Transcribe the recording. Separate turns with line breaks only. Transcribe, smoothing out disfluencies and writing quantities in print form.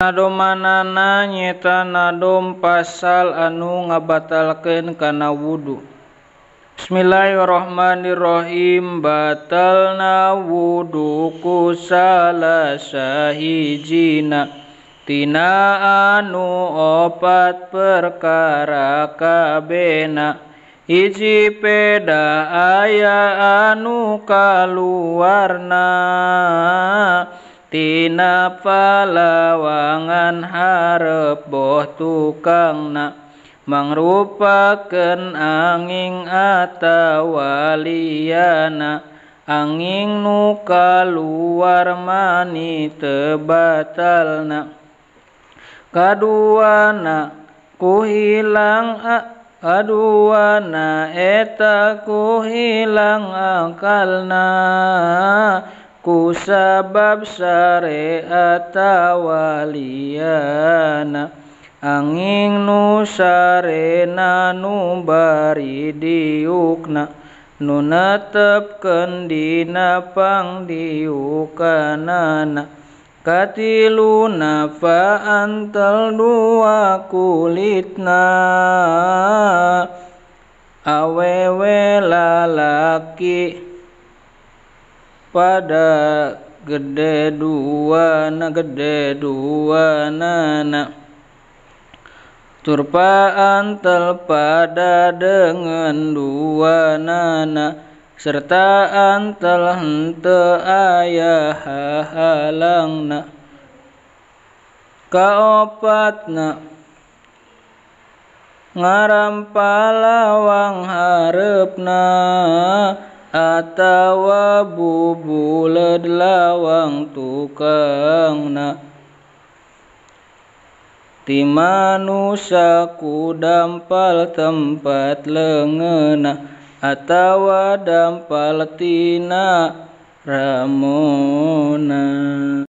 Nadomanana nyeta nadom pasal anu ngabatalkeun kana wudu. Bismillahirrahmanirrahim. Batalna wudu ku salasa hijina tina anu opat perkara kabena. Hiji peda aya anu kaluarna tina palawangan hareup boh tukangna, mangrupakeun anging atawa liana. Anging nu kaluar mani teu batalna. Kaduana eta ku hilang akalna ku sabab sare atawa liana. Anging nu sarena nu bari diukna nu netepkeun dina pangdiukanana. Katiluna fa antal dua kulitna awewe lalaki pada gede duana turpa antal pada dengan duanana serta antal henteu aya hahalangna. Kaopatna ngarampalawang hareupna atawa bubuleud lawang tukangna. Ti manusa ku dampal tempat leungeunna atawa dampal tina ramona.